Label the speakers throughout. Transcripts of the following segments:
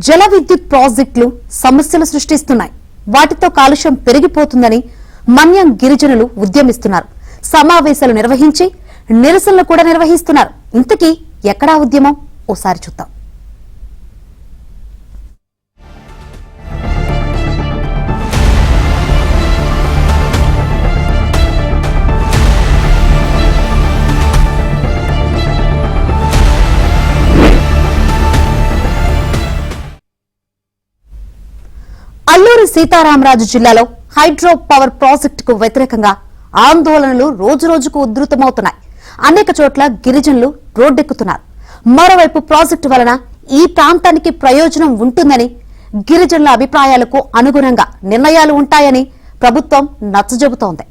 Speaker 1: జల విద్యుత్ ప్రాజెక్టులు సమస్యలు సృష్టిస్తున్నాయి. వాటితో కాలుష్యం పెరిగిపోతుందని మన్యం గిరిజనులు ఉద్యమిస్తున్నారు. సమావేశాలు నిర్వహించి నిరసనలు కూడా నిర్వహిస్తున్నారు. ఇంతకీ ఎక్కడా ఉద్యమం? ఓసారి చూద్దాం. అల్లూరి సీతారామరాజు జిల్లాలో హైడ్రో పవర్ ప్రాజెక్టుకు వ్యతిరేకంగా ఆందోళనలు రోజురోజుకు ఉధృతమవుతున్నాయి. అనేక చోట్ల గిరిజనులు రోడ్డెక్కుతున్నారు. మరోవైపు ప్రాజెక్టు వలన ఈ ప్రాంతానికి ప్రయోజనం ఉంటుందని, గిరిజనుల అభిప్రాయాలకు అనుగుణంగా నిర్ణయాలు ఉంటాయని ప్రభుత్వం నచ్చజెబుతోంది.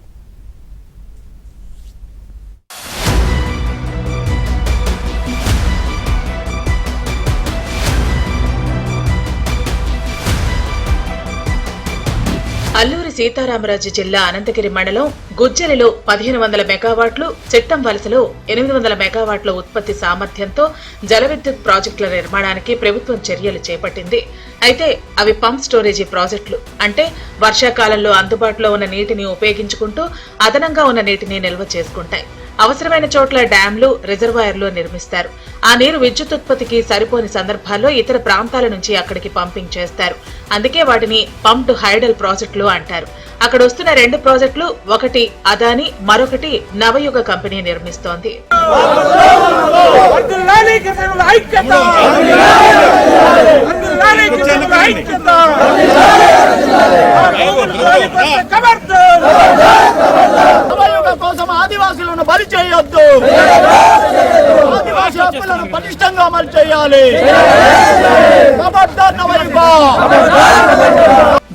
Speaker 2: అల్లూరి సీతారామరాజు జిల్లా అనంతగిరి మండలం గుజ్జలిలో 1500 మెగావాట్లు, చిట్టం వలసలో 800 మెగావాట్ల ఉత్పత్తి సామర్థ్యంతో జల విద్యుత్ ప్రాజెక్టుల నిర్మాణానికి ప్రభుత్వం చర్యలు చేపట్టింది. అయితే అవి పంప్ స్టోరేజీ ప్రాజెక్టులు, అంటే వర్షాకాలంలో అందుబాటులో ఉన్న నీటిని ఉపయోగించుకుంటూ అదనంగా ఉన్న నీటిని నిల్వ చేసుకుంటాయి. అవసరమైన చోట్ల డ్యాంలు, రిజర్వాయర్లు నిర్మిస్తారు. ఆ నీరు విద్యుత్ ఉత్పత్తికి సరిపోని సందర్భాల్లో ఇతర ప్రాంతాల నుంచి అక్కడికి పంపింగ్ చేస్తారు. అందుకే వాటిని పంప్డ్ హైడల్ ప్రాజెక్టులు అంటారు. అక్కడ వస్తున్న 2 ప్రాజెక్టులు, ఒకటి అదాని, మరొకటి నవయుగ కంపెనీ నిర్మిస్తోంది.
Speaker 3: కోసం ఆదివాసులను బలి చేయొద్దు, ఆదివాసీ హక్కులను పటిష్టంగా అమలు చేయాలి.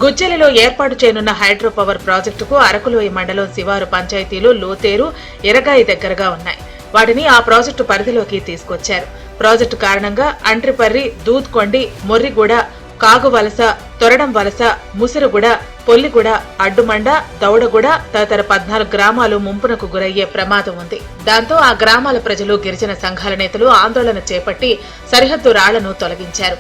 Speaker 2: గుజ్జలిలో ఏర్పాటు చేయనున్న హైడ్రో పవర్ ప్రాజెక్టుకు అరకులోయ మండలం శివారు పంచాయతీలు లోతేరు, ఎరగాయి దగ్గరగా ఉన్నాయి. వాటిని ఆ ప్రాజెక్టు పరిధిలోకి తీసుకొచ్చారు. ప్రాజెక్టు కారణంగా అంట్రిపర్రి, దూద్కొండి, మొర్రిగూడ, కాగువలస, తొరడం వలస, ముసిరుగుడ, పొల్లిగూడ, అడ్డుమండ, దౌడగూడ తదితర 14 గ్రామాలు ముంపునకు గురయ్యే ప్రమాదం ఉంది. దాంతో ఆ గ్రామాల ప్రజలు, గిరిజన సంఘాల నేతలు ఆందోళన చేపట్టి సరిహద్దు రాళ్లను తొలగించారు.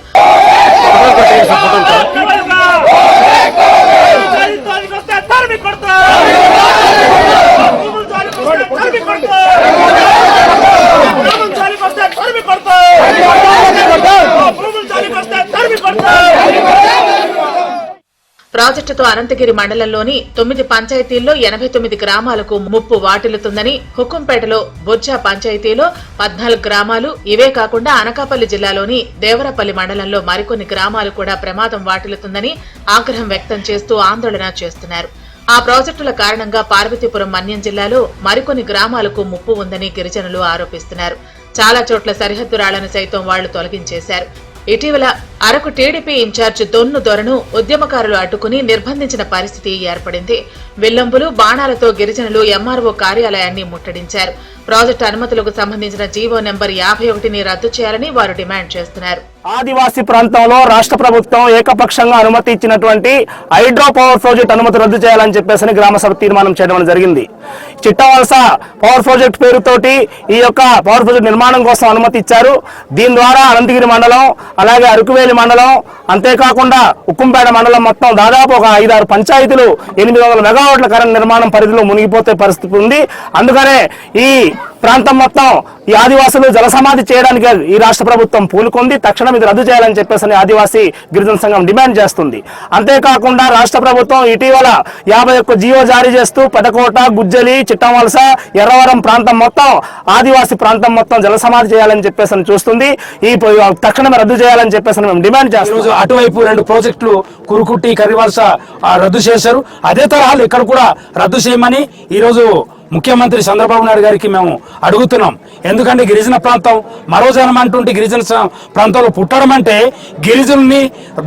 Speaker 2: ప్రాజెక్టుతో అనంతగిరి మండలంలోని 9 పంచాయతీల్లో 89 గ్రామాలకు ముప్పు వాటిల్లుతుందని, హుకుంపేటలో బొజ్జా పంచాయతీలో 14 గ్రామాలు, ఇవే కాకుండా అనకాపల్లి జిల్లాలోని దేవరపల్లి మండలంలో మరికొన్ని గ్రామాలు కూడా ప్రమాదం వాటిల్లుతుందని ఆగ్రహం వ్యక్తం చేస్తూ ఆందోళన చేస్తున్నారు. ఆ ప్రాజెక్టుల కారణంగా పార్వతీపురం మన్యం జిల్లాలో మరికొన్ని గ్రామాలకు ముప్పు ఉందని గిరిజనులు ఆరోపిస్తున్నారు. చాలా చోట్ల సరిహద్దు రాళ్లను సైతం వాళ్లు తొలగించేశారు. ఇటీవల అరకు టీడీపీ ఇన్ఛార్జ్ దొన్ను దొరను ఉద్యమకారులు అడ్డుకుని నిర్బంధించిన పరిస్థితి ఏర్పడింది. విల్లంబులు, బాణాలతో గిరిజనులు ఎంఆర్ఓ కార్యాలయాన్ని ముట్టడించారు. ప్రాజెక్టు అనుమతులకు సంబంధించిన జీవో నెంబర్ 51ని రద్దు చేయాలని వారు డిమాండ్ చేస్తున్నారు.
Speaker 4: ఆదివాసీ ప్రాంతంలో రాష్ట్ర ప్రభుత్వం ఏకపక్షంగా అనుమతి ఇచ్చినటువంటి హైడ్రో పవర్ ప్రాజెక్ట్ అనుమతి రద్దు చేయాలని చెప్పేసి గ్రామ సభ తీర్మానం చేయడం జరిగింది. చిట్టవలస పవర్ ప్రాజెక్ట్ పేరుతోటి ఈ యొక్క పవర్ ప్రాజెక్ట్ నిర్మాణం కోసం అనుమతి ఇచ్చారు. దీని ద్వారా అనంతగిరి మండలం, అలాగే అరకువేలి మండలం, అంతేకాకుండా ఉక్కుంపేట మండలం మొత్తం దాదాపు ఒక 5-6 పంచాయతీలు 800 మెగావాట్ల కరెంట్ నిర్మాణం పరిధిలో మునిగిపోతే పరిస్థితి ఉంది. అందుకనే ఈ ప్రాంతం మొత్తం ఈ ఆదివాసులు జలసమాధి చేయడానికి ఈ రాష్ట్ర ప్రభుత్వం పూనుకుంది. తక్షణం ఇది రద్దు చేయాలని చెప్పేసి ఆదివాసీ గిరిజన సంఘం డిమాండ్ చేస్తుంది. అంతేకాకుండా రాష్ట్ర ప్రభుత్వం ఇటీవల 51 జీవో జారీ చేస్తూ పెదకోట, గుజ్జలి, చిట్టంవలస, ఎర్రవరం ప్రాంతం మొత్తం, ఆదివాసీ ప్రాంతం మొత్తం జలసమాధి చేయాలని చెప్పేసి చూస్తుంది. ఈ తక్షణమే రద్దు చేయాలని చెప్పేసి మేము డిమాండ్ చేస్తాం.
Speaker 5: అటువైపు 2 ప్రాజెక్టులు కురుకుట్టి, కర్రివలస రద్దు చేశారు. అదే తరహాలు ఇక్కడ కూడా రద్దు చేయమని ఈరోజు ముఖ్యమంత్రి చంద్రబాబు నాయుడు గారికి మేము అడుగుతున్నాం. ఎందుకంటే గిరిజన ప్రాంతం మరో జనం అంటుంటే గిరిజన ప్రాంతంలో పుట్టడం అంటే గిరిజనుల్ని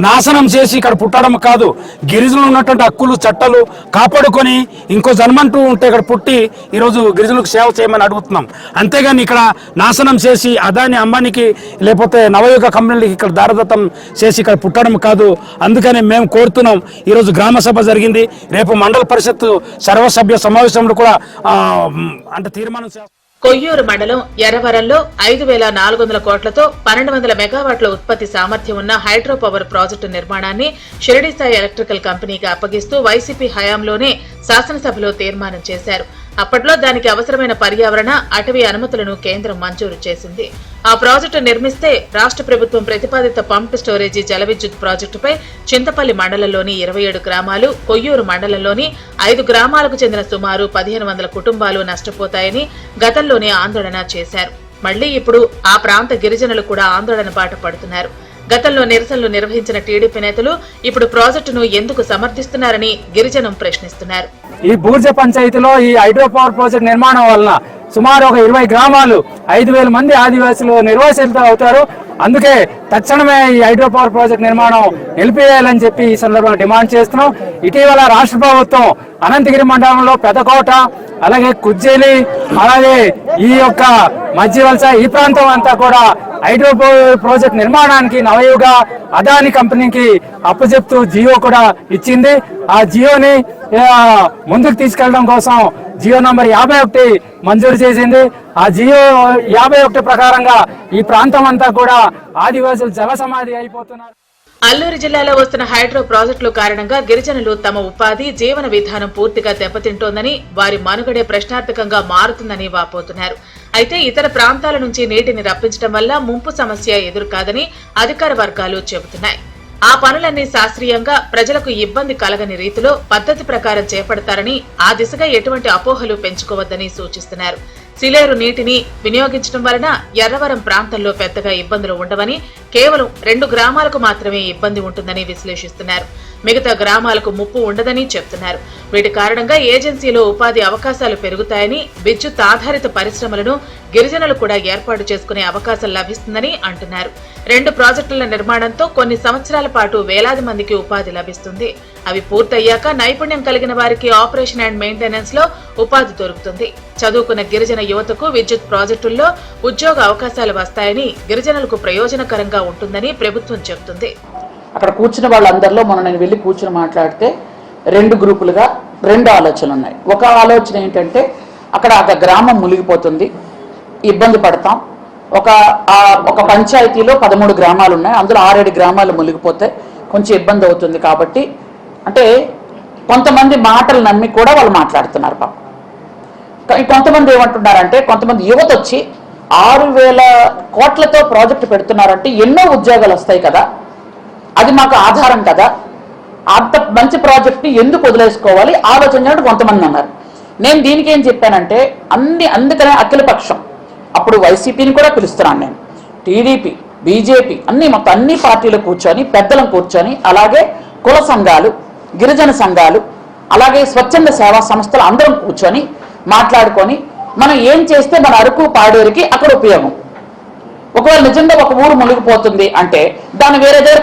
Speaker 5: నాశనం చేసి ఇక్కడ పుట్టడం కాదు. గిరిజనులు ఉన్నటువంటి హక్కులు, చట్టాలు కాపాడుకొని ఇంకో జన్మంటూ ఉంటే ఇక్కడ పుట్టి ఈరోజు గిరిజనులకు సేవ చేయమని అడుగుతున్నాం. అంతేగాని ఇక్కడ నాశనం చేసి అదాని, అంబానీకి లేకపోతే నవయుగ కంపెనీలకి ఇక్కడ దారదత్తం చేసి ఇక్కడ పుట్టడం కాదు. అందుకని మేము కోరుతున్నాం. ఈరోజు గ్రామ సభ జరిగింది. రేపు మండల పరిషత్ సర్వసభ్య సమావేశంలో కూడా అంటే తీర్మానం
Speaker 2: కొయ్యూరు మండలం ఎర్రవరంలో 5,400 కోట్లతో 1,200 మెగావాట్ల ఉత్పత్తి సామర్థ్యం ఉన్న హైడ్రో పవర్ ప్రాజెక్టు నిర్మాణాన్ని షిరిడి సాయి ఎలక్ట్రికల్ కంపెనీకి అప్పగిస్తూ వైసీపీ హయాంలోనే శాసనసభలో తీర్మానం చేశారు. అప్పట్లో దానికి అవసరమైన పర్యావరణ, అటవీ అనుమతులను కేంద్రం మంజూరు చేసింది. ఆ ప్రాజెక్టు నిర్మిస్తే రాష్ట్ర ప్రభుత్వం ప్రతిపాదిత పంప్ స్టోరేజీ జల విద్యుత్ ప్రాజెక్టుపై చింతపల్లి మండలంలోని 27 గ్రామాలు, కొయ్యూరు మండలంలోని 5 గ్రామాలకు చెందిన సుమారు 1,500 కుటుంబాలు నష్టపోతాయని గతంలోనే ఆందోళన చేశారు. మళ్లీ ఇప్పుడు ఆ ప్రాంత గిరిజనులు కూడా ఆందోళన బాట పడుతున్నారు. గతంలో నిరసనలు నిర్వహించిన టీడీపీ నేతలు ఇప్పుడు ప్రాజెక్టును ఎందుకు సమర్థిస్తున్నారని గిరిజనం ప్రశ్నిస్తున్నారు.
Speaker 5: ఈ బూర్జ పంచాయతీలో ఈ హైడ్రో పవర్ ప్రాజెక్ట్ నిర్మాణం వలన సుమారు ఒక 20 గ్రామాలు 5,000 మంది ఆదివాసులు నిర్వాసితులు అవుతారు. అందుకే తక్షణమే ఈ హైడ్రో పవర్ ప్రాజెక్ట్ నిర్మాణం నిలిపివేయాలని చెప్పి ఈ సందర్భంగా డిమాండ్ చేస్తున్నాం. ఇటీవల రాష్ట్ర ప్రభుత్వం అనంతగిరి మండలంలో పెదకోట, అలాగే కుజ్జేలి, అలాగే ఈ యొక్క మధ్యవలస ఈ ప్రాంతం అంతా కూడా హైడ్రో ప్రాజెక్ట్ నిర్మాణానికి నవయుగ అదాని కంపెనీకి అప్పచెప్తూ జియో కూడా ఇచ్చింది. ఆ జియోని ముందుకు తీసుకెళ్లడం కోసం జియో నంబర్ 51 మంజూరు చేసింది. ఆ జియో 51 ప్రకారంగా ఈ ప్రాంతం అంతా కూడా ఆదివాసులు జల సమాధి అయిపోతున్నారు.
Speaker 2: అల్లూరు జిల్లాలో వస్తున్న హైడ్రో ప్రాజెక్టుల కారణంగా గిరిజనులు తమ ఉపాధి, జీవన విధానం పూర్తిగా దెబ్బతింటోందని, వారి మనుగడే ప్రశ్నార్థకంగా మారుతుందని వాపోతున్నారు. అయితే ఇతర ప్రాంతాల నుంచి నీటిని రప్పించడం వల్ల ముంపు సమస్య ఎదురుకాదని అధికార వర్గాలు చెబుతున్నాయి. ఆ పనులన్నీ శాస్త్రీయంగా ప్రజలకు ఇబ్బంది కలగని రీతిలో పద్ధతి ప్రకారం చేపడతారని, ఆ దిశగా ఎటువంటి అపోహలు పెంచుకోవద్దని సూచిస్తున్నారు. సిలేరు నీటిని వినియోగించడం వలన ఎర్రవరం ప్రాంతంలో పెద్దగా ఇబ్బందులు ఉండవని, కేవలం 2 గ్రామాలకు మాత్రమే ఇబ్బంది ఉంటుందని విశ్లేషిస్తున్నారు. మిగతా గ్రామాలకు ముప్పు ఉండదని చెప్తున్నారు. వీటి కారణంగా ఏజెన్సీలో ఉపాధి అవకాశాలు పెరుగుతాయని, విద్యుత్ ఆధారిత పరిశ్రమలను గిరిజనులు కూడా ఏర్పాటు చేసుకునే అవకాశం లభిస్తుందని అంటున్నారు. 2 ప్రాజెక్టుల నిర్మాణంతో కొన్ని సంవత్సరాల పాటు వేలాది మందికి ఉపాధి లభిస్తుంది. అవి పూర్తయ్యాక నైపుణ్యం కలిగిన వారికి ఆపరేషన్ అండ్ మెయింటెనెన్స్ లో ఉపాధి దొరుకుతుంది. చదువుకున్న గిరిజన యువతకు విద్యుత్ ప్రాజెక్టుల్లో ఉద్యోగ అవకాశాలు వస్తాయని, గిరిజనులకు ప్రయోజనకరంగా ఉంటుందని ప్రభుత్వం చెబుతుంది.
Speaker 6: అక్కడ కూర్చున్న వాళ్ళందరిలో మొన్న నేను వెళ్ళి కూర్చుని మాట్లాడితే 2 గ్రూపులుగా 2 ఆలోచనలు ఉన్నాయి. ఒక ఆలోచన ఏంటంటే అక్కడ ఒక గ్రామం మునిగిపోతుంది, ఇబ్బంది పడతాం. ఒక పంచాయతీలో 13 గ్రామాలు ఉన్నాయి, అందులో 6-7 గ్రామాలు మునిగిపోతే కొంచెం ఇబ్బంది అవుతుంది. కాబట్టి అంటే కొంతమంది మాటలు నమ్మి కూడా వాళ్ళు మాట్లాడుతున్నారు. పాపం కొంతమంది ఏమంటున్నారంటే, కొంతమంది యువత వచ్చి 6,000 కోట్లతో ప్రాజెక్టు పెడుతున్నారంటే ఎన్నో ఉద్యోగాలు వస్తాయి కదా, అది మాకు ఆధారం కదా, అంత మంచి ప్రాజెక్ట్ని ఎందుకు వదిలేసుకోవాలి ఆలోచన కొంతమంది అన్నారు. నేను దీనికి ఏం చెప్పానంటే, అందుకనే అఖిలపక్షం, అప్పుడు వైసీపీని కూడా పిలుస్తున్నాను నేను, టీడీపీ, బీజేపీ మొత్తం అన్ని పార్టీలు కూర్చొని, పెద్దలను కూర్చొని, అలాగే కుల సంఘాలు, గిరిజన సంఘాలు, అలాగే స్వచ్ఛంద సేవా సంస్థలు అందరం కూర్చొని మాట్లాడుకొని మనం ఏం చేస్తే మన అరకు పాడేరుకి అక్కడ ఉపయోగం. ఒకవేళ నిజంగా ఒక ఊరు మునిగిపోతుంది అంటే దాన్ని వేరే దగ్గర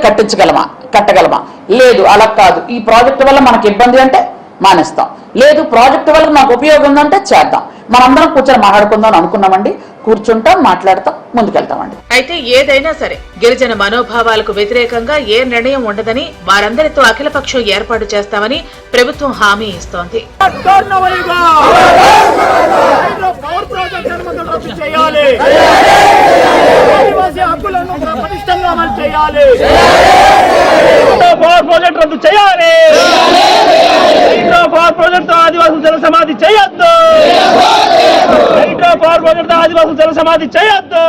Speaker 6: కట్టగలమా? లేదు, అలా కాదు. ఈ ప్రాజెక్టు వల్ల మనకి ఇబ్బంది అంటే మానేస్తాం, లేదు ప్రాజెక్టు వల్ల మనకు ఉపయోగం ఉందంటే చేద్దాం. మనందరం కూర్చొని మాట్లాడుకుందాం అనుకున్నామండి. కూర్చుంటాం, మాట్లాడతాం, ముందుకెళ్తామండి.
Speaker 2: అయితే ఏదైనా సరే గిరిజన మనోభావాలకు వ్యతిరేకంగా ఏ నిర్ణయం ఉండదని, వారందరితో అఖిలపక్షం ఏర్పాటు చేస్తామని ప్రభుత్వం హామీ ఇస్తోంది.
Speaker 4: ఆదివాసులు జల సమాధి చేయొద్దు. ఆదివాసులు జల సమాధి చేయొద్దు.